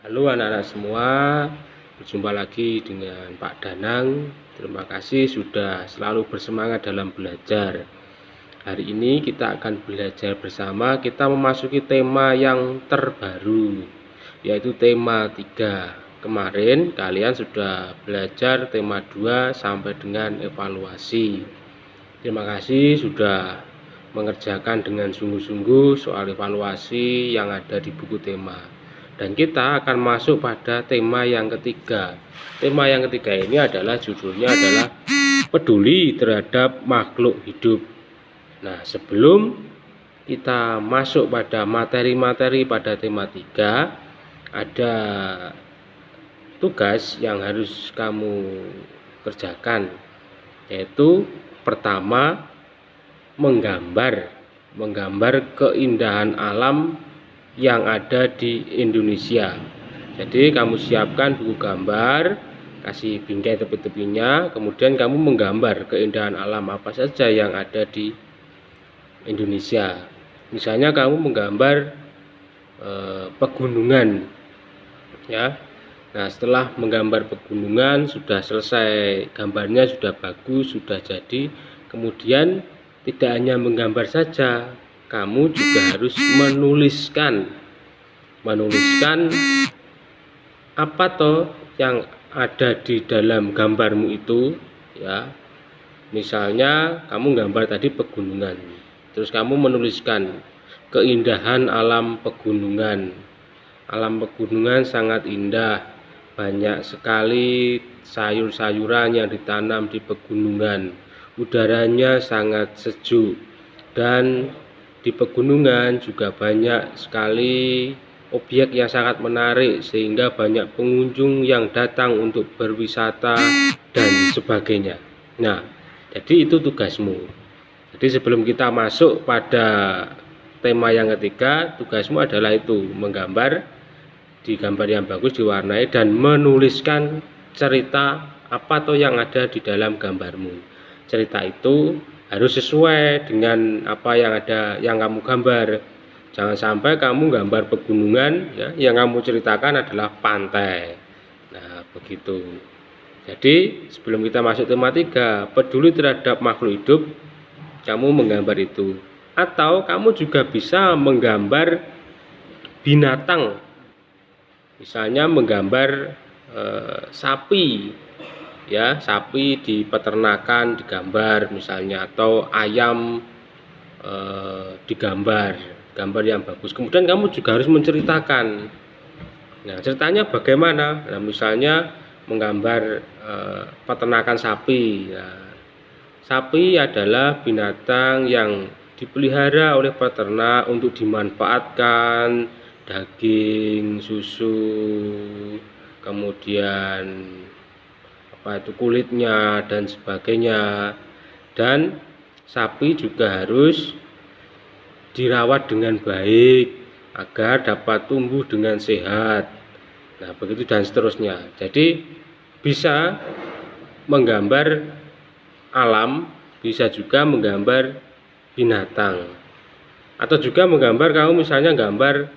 Halo anak-anak semua, berjumpa lagi dengan Pak Danang. Terima kasih sudah selalu bersemangat dalam belajar. Hari ini kita akan belajar bersama, kita memasuki tema yang terbaru, yaitu tema 3. Kemarin kalian sudah belajar tema 2 sampai dengan evaluasi. Terima kasih sudah mengerjakan dengan sungguh-sungguh soal evaluasi yang ada di buku tema. Dan kita akan masuk pada tema yang ketiga. Tema yang ketiga ini adalah judulnya adalah peduli terhadap makhluk hidup. Nah, sebelum kita masuk pada materi-materi pada tema 3, ada tugas yang harus kamu kerjakan, yaitu pertama, menggambar keindahan alam yang ada di Indonesia. Jadi kamu siapkan buku gambar, kasih bingkai tepi-tepinya, kemudian kamu menggambar keindahan alam apa saja yang ada di Indonesia. Misalnya kamu menggambar pegunungan, ya. Nah, setelah menggambar pegunungan, sudah selesai gambarnya, sudah bagus, sudah jadi, kemudian tidak hanya menggambar saja, kamu juga harus menuliskan apa toh yang ada di dalam gambarmu itu, ya. Misalnya kamu gambar tadi pegunungan, terus kamu menuliskan keindahan alam pegunungan. Alam pegunungan sangat indah, banyak sekali sayur-sayuran yang ditanam di pegunungan, udaranya sangat sejuk, dan di pegunungan juga banyak sekali objek yang sangat menarik sehingga banyak pengunjung yang datang untuk berwisata dan sebagainya. Nah, jadi itu tugasmu. Jadi sebelum kita masuk pada tema yang ketiga, tugasmu adalah itu, menggambar, di gambar yang bagus diwarnai, dan menuliskan cerita apa toh yang ada di dalam gambarmu. Cerita itu harus sesuai dengan apa yang ada yang kamu gambar. Jangan sampai kamu gambar pegunungan, ya, yang kamu ceritakan adalah pantai. Nah, begitu. Jadi sebelum kita masuk tema 3, peduli terhadap makhluk hidup, kamu menggambar itu. Atau kamu juga bisa menggambar binatang. Misalnya menggambar sapi, ya, sapi di peternakan digambar misalnya, atau ayam digambar, gambar yang bagus. Kemudian kamu juga harus menceritakan. Nah, ceritanya bagaimana? Nah, misalnya menggambar peternakan sapi. Nah, sapi adalah binatang yang dipelihara oleh peternak untuk dimanfaatkan daging, susu, kemudian kulitnya dan sebagainya. Dan sapi juga harus dirawat dengan baik agar dapat tumbuh dengan sehat. Nah, begitu dan seterusnya. Jadi bisa menggambar alam, bisa juga menggambar binatang, atau juga menggambar, kamu misalnya gambar,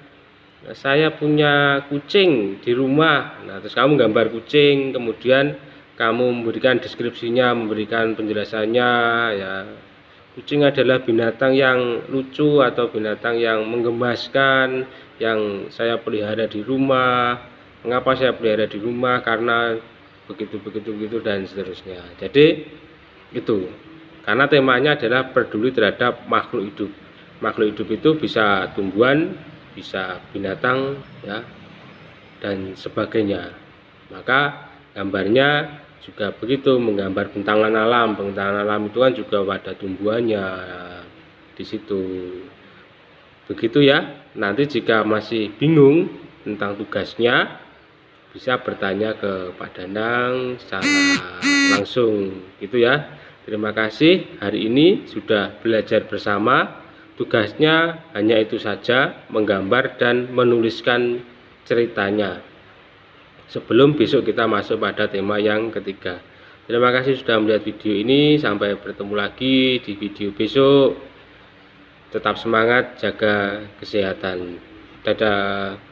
saya punya kucing di rumah. Nah, terus kamu gambar kucing, kemudian kamu memberikan deskripsinya, memberikan penjelasannya, ya. Kucing adalah binatang yang lucu atau binatang yang menggemaskan yang saya pelihara di rumah. Mengapa saya pelihara di rumah? Karena begitu dan seterusnya. Jadi itu. Karena temanya adalah peduli terhadap makhluk hidup. Makhluk hidup itu bisa tumbuhan, bisa binatang, ya, dan sebagainya. Maka gambarnya juga begitu, menggambar bentangan alam. Bentangan alam itu kan juga ada tumbuhannya di situ. Begitu, ya. Nanti jika masih bingung tentang tugasnya, bisa bertanya ke Pak Danang secara langsung, gitu ya. Terima kasih, hari ini sudah belajar bersama. Tugasnya hanya itu saja, menggambar dan menuliskan ceritanya. Sebelum besok kita masuk pada tema yang ketiga. Terima kasih sudah melihat video ini. Sampai bertemu lagi di video besok. Tetap semangat, jaga kesehatan. Dadah.